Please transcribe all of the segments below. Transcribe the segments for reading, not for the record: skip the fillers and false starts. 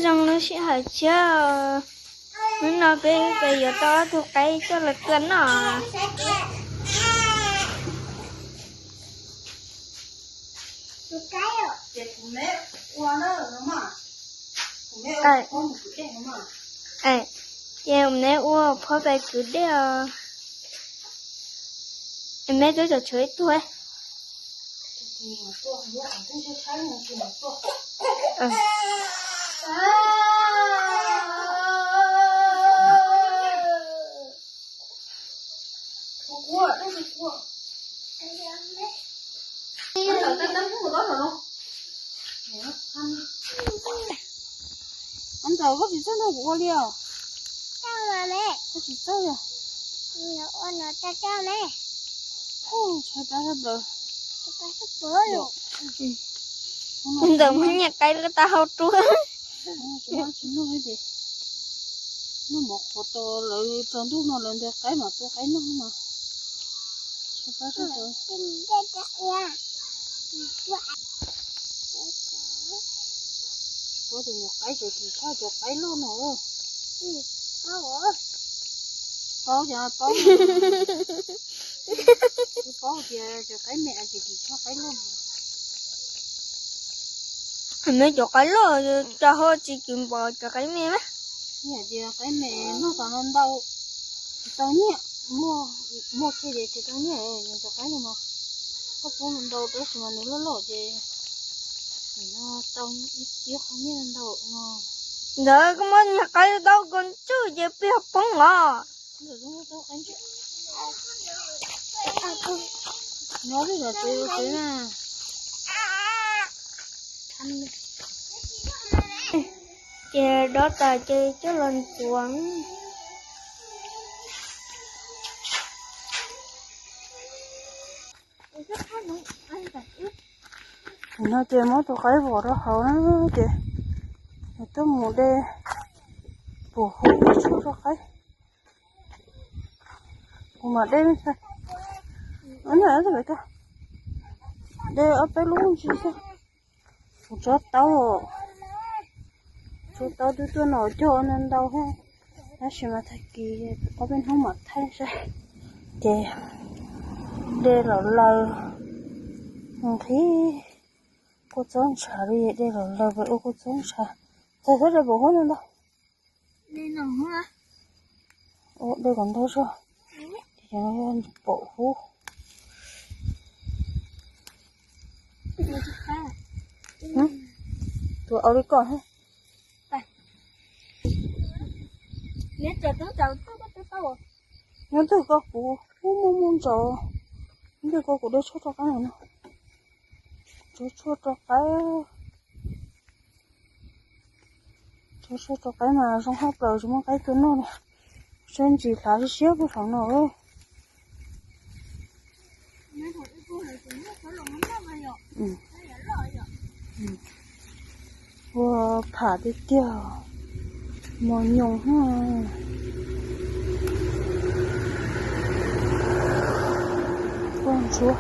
Rằng nó sẽ hại chứ nó bây giờ to thuộc cái cho là cân à em nè ua phơi bài cứ để em mấy đứa giờ chơi tôi anh tàu có gì sao đâu của đi à? Sao mà mẹ? Có gì sao vậy? Nó cho mẹ. Trời ta sắp rồi. Ta sắp bữa luôn. không được muốn nhặt cây cái tao trú Nó gì? Nó một hột lợi tròn thuốc nó lên được cái mà tôi cái nó mà. Trời ta sắp rồi. Có thì một cái rồi thì sao cho cái luôn rồi. Bố cho bố. Bố cho cái mẹ thì sao cái luôn. mấy chỗ cái lo cho họ chỉ kiếm bỏ cho cái mẹ má Nhà giờ cái mẹ nó còn ăn đâu. Tao nhẹ mua cái gì thì tao nhẹ nhưng cho cái này mà có phụ ăn đâu tới mà nó lỗ gì nó tao ít chiếc không biết ăn đâu nó giờ có muốn nhặt cây đâu còn chú giờ biết học bóng ngò rồi nó tao ăn chứ nó đi là tôi nè chơi đó ta chơi chứ lên xuống nó chơi mỗi tụi cái vỏ đó hậu nó chơi tôi mua đây bổ hộp số đó cái mà đây mới sao anh là gì vậy ta đây ở bên luôn chứ sao cho tao tôi nói cho nên đâu ha nó sẽ mà thay kỳ ở bên không mặc thay sao để là lời thì cô chọn trả đi đây là lời với cô chọn trả thay thế là bộ hôn lên đâu đây nào hả đây còn đâu rồi thì nó bộ hú tụi ở đây còn ha biết giờ tôi tao nhưng tôi có cụ muốn cho nhưng có cụ đây cho cái này nè cho cái mà trong hộp rồi chúng cái kia nó này trên chỉ là cái xếp cái phòng nào ấy vừa thả đi tiêu mà nhung ha con chúa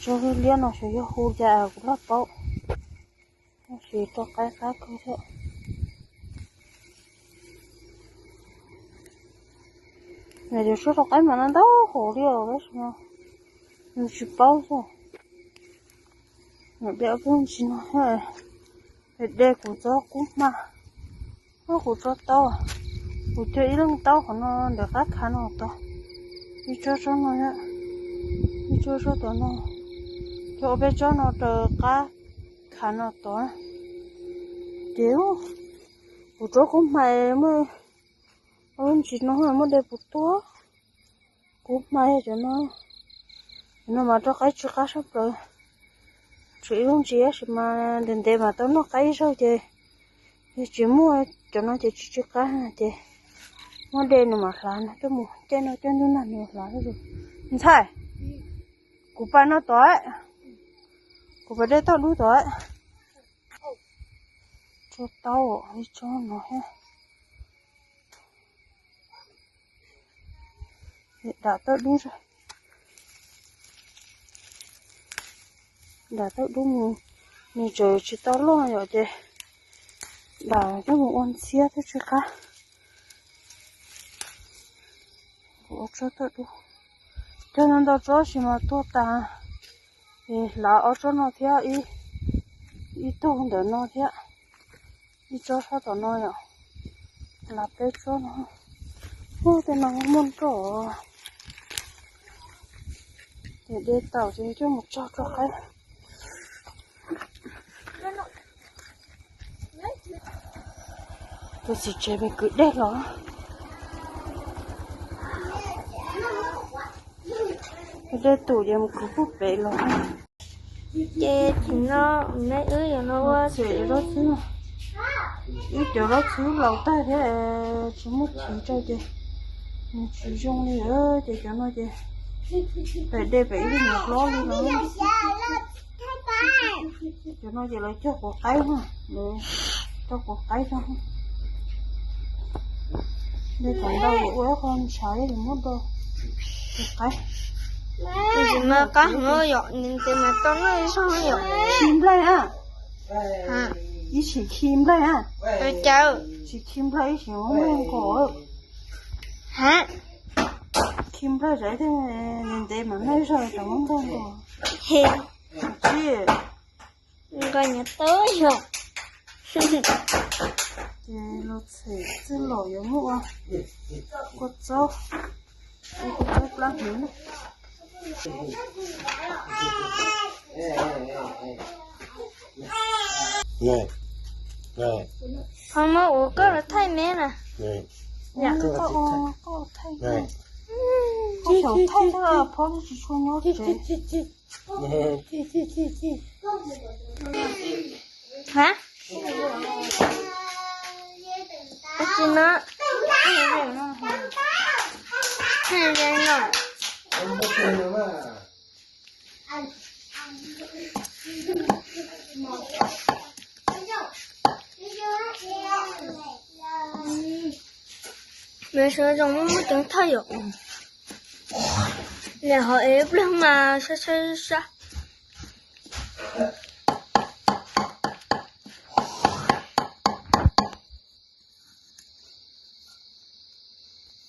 cho cái liên nó sẽ cho hú già của nó bao nó sẽ cho cái cơ thể này để số cái mà nó đâu khổ điều đấy mà nó chỉ bao thôi nó béo cũng chỉ nó hơi để của cho cũng mà nó của cho to của chơi lưng to của nó để các khả nó to đi cho nó nhá đi cho nó cho bé cho nó được các khả nó to điều của cho cũng mày mới ông chỉ nó hơi mới để bút to cũng mày cho nó mà cho cái chưa cá sắp rồi chỉ không chỉ mà đến đây mà tao nó cái sao thì chỉ mua cho nó chỉ cá thì mua đây mà là nó cái mua trên nó là nhiều là rồi thấy của ba nó tối của ba đây tao đu tối cho tao đi cho nó ha đã tới đúng rồi, đã tới đúng mình trời chỉ tao lo rồi chứ đã cho một con xe thế chứ cả bộ cho tới đúng cho nên tao cho chỉ mà tôi ta thì là ở chỗ nó theo ý tôi không để nó theo ý cho sao tao nói rồi là bé cho nó ô thì nó không muốn trổ để tao thì cho một cho cái tôi chỉ chơi về cứ đẹp đó đây tủ em cứ bút bể rồi chơi thì nó lấy ứ rồi nó quá chỉ đó chứ ít chỗ đó chứ lâu tay thế chỉ một chỉ cho chị chỉ dùng đi ơi chị cho nó chị để đây bể đi một ló đi rồi cho nó chị lấy cho cổ cái ha để cho cổ cái thôi đây còn đâu vậy quá con sải thì mất đâu cái thì mà có ngồi dọn nên thì mà tao nói sao dọn kim đây à hả ý chỉ kim đây à tôi chào chỉ kim đây chỉ không có hả kim đây đấy thì nhìn thấy mà nói sao chẳng không có thì chứ coi nhà tới rồi thì nó sẽ chỉ lỗi giống mua có chó lắm nữa này này không mà uống có là thay mẹ nè này dạ có thay này có sầu thay đó phong chỉ cho nó thế hả cái gì nó hay vậy nó không có tiền nữa mà mẹ sợ giống nó chẳng thay được là họ ép lắm mà sao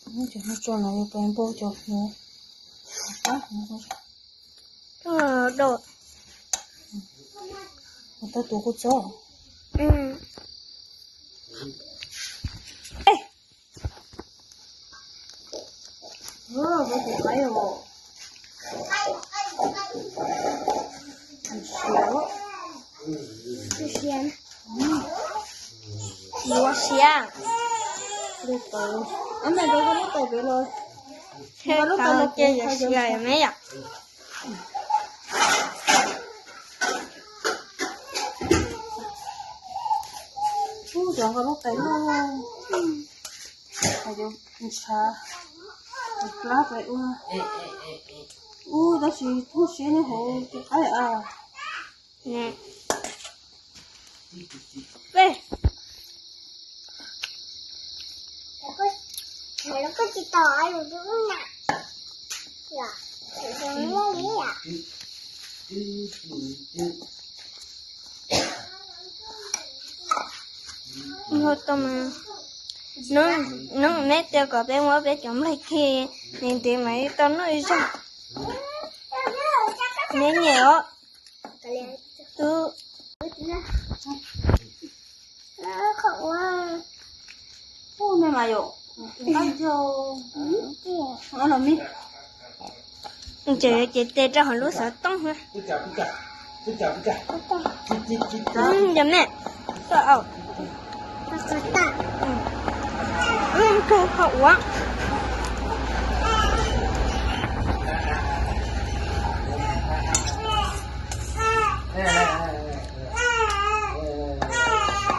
nó chỉ nó cho nó cái bố cho nó đồ người ta tụ có chó ê bố tụ cái rồi xiên lúa xiên đi tới anh này đâu có lúc tới về rồi thế cao chơi giờ xiên mấy ạ chẳng có lúc tới đâu phải đâu xa lá vậy đó chỉ thu xí này hộ cái à nè về mày nó có chỉ tỏi rồi đúng không nè dạ rồi nó nghĩ à thôi tao mà nó nét cho có bé mới bé chồng lại kia nên thì mày tao nói sao nét nhiều tôi không ô này mà yo ăn cho nó là mi trời chị tê cho họ lúa sợ tông ha dầm nè sợ cơ khẩu quá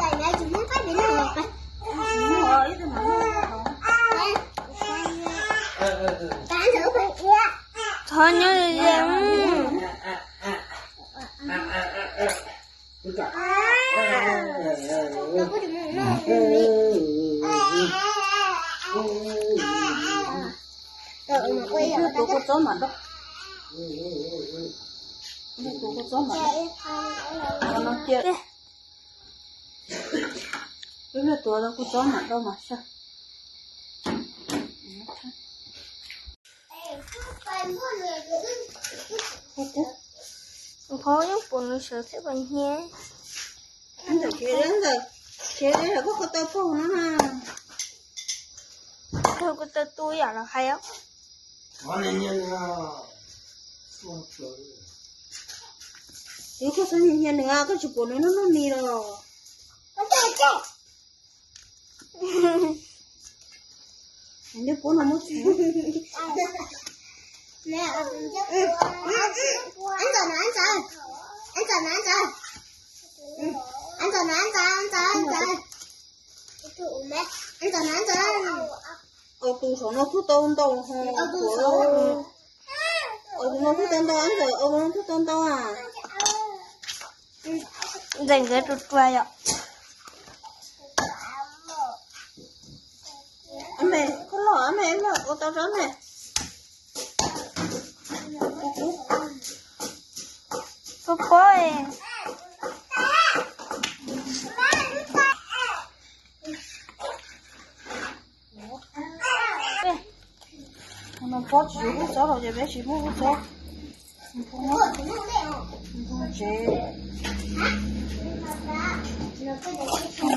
tại nãy chúng nó phát đến được rồi bán thử phải kia thôi nhớ đi đâu có được nó tự quay Cái ở tụi đây có chó mặt đó. Cái tụi có chó mặt đó. Còn nó chết. Cái là tụi nó có chó mặt đâu mà sao? Khó những phụ nữ sợ thế bằng nhé. Anh được chế đến rồi. Chế đến là có cái tao phụ nó ha. Thôi cô ta tôi à là hay không? có nên nhân xuống rồi Nếu có sao nhìn nữa cái chụp của nó nì rồi. Nếu của nó mất mẹ anh rồi ở tủ số nó cứ tôn đâu ha. Ở nó cứ tôn đâu anh rồi, ở nó cứ tôn đâu à. Dành cái trục quay ạ. Anh mẹ, có lọ anh mẹ em là ô tao rắn này. Cô ơi. Nó có chỉ có chó rồi giờ bé chỉ mua cái chó. Không chế.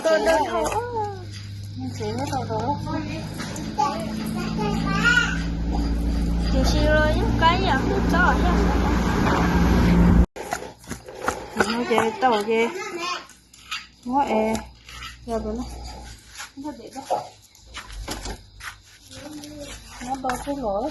Tôi đâu không. Không chế nó đâu đó. Thì xì rồi những cái gì không có nhá. Nó chế tao chế. Nó giờ rồi nó để đó. Nó bao cái lỗ.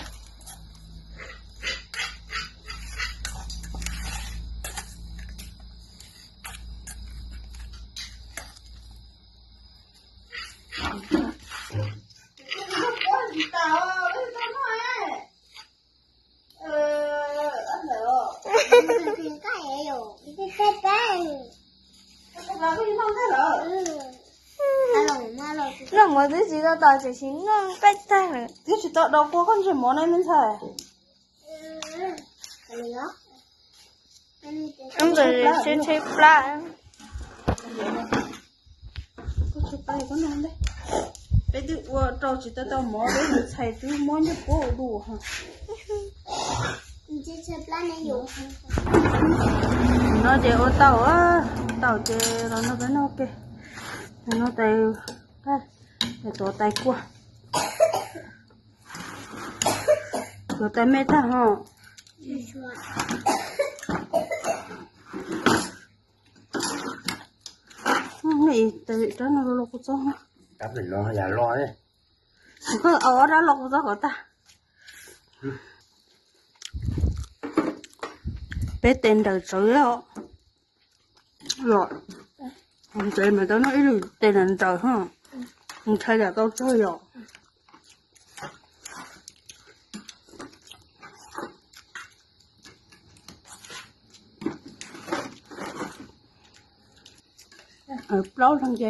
Nó mà thứ gì đó tao chỉ xin nó cách tay rồi. Thế chỉ tao đâu có con gì món này mình xài. Em rồi sẽ chơi pla. Có chụp tay con này đấy. Bây giờ trâu chỉ tao món đấy mình xài chứ món như bố đủ hả? Nó chơi ô tàu á, tàu chơi rồi nó vẫn ok. Nó tay đây, để tổ tay qua. Tổ tay mẹ ta hả? Này tay đó nó lột cái gió hả? cặp mình lo già lo đấy Có ở đó lột cái gió của ta. Bé tên đời trời á. Rồi. Không chơi mà tao nói là tên là trời hả? Không thấy là tao chơi rồi. Ở lâu thằng chị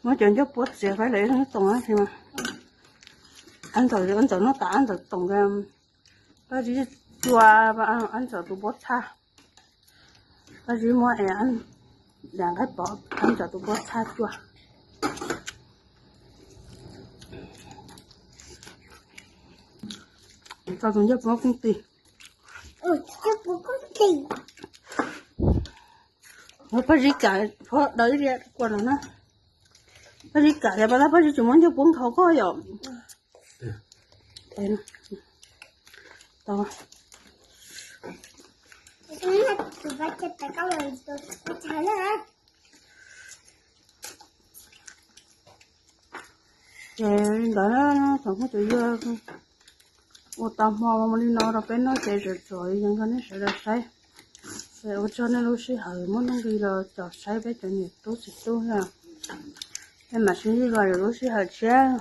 nói chuyện cho bố sẽ phải lấy thằng tổng á thì mà anh rồi nó tả anh rồi tổng ra cái gì chua và anh rồi tụi bố tha cái gì mua anh đang cái bỏ anh rồi tụi bố tha chua tao cũng giúp bố công ty nó phải đi cả phải đợi ra còn là nó phải đi cả là bà phải đi chúng mình cho bốn thầu có rồi đây nè tao đợi nó còn có tự do ô tao mà đi nó rồi nó chạy rồi nhưng cái nó sẽ là sai ở cho nên lúc xí hỏi muốn nó đi là cho sai bé cho nhiệt tốt xịt tốt ha em mà xí đi rồi lúc xí hỏi cha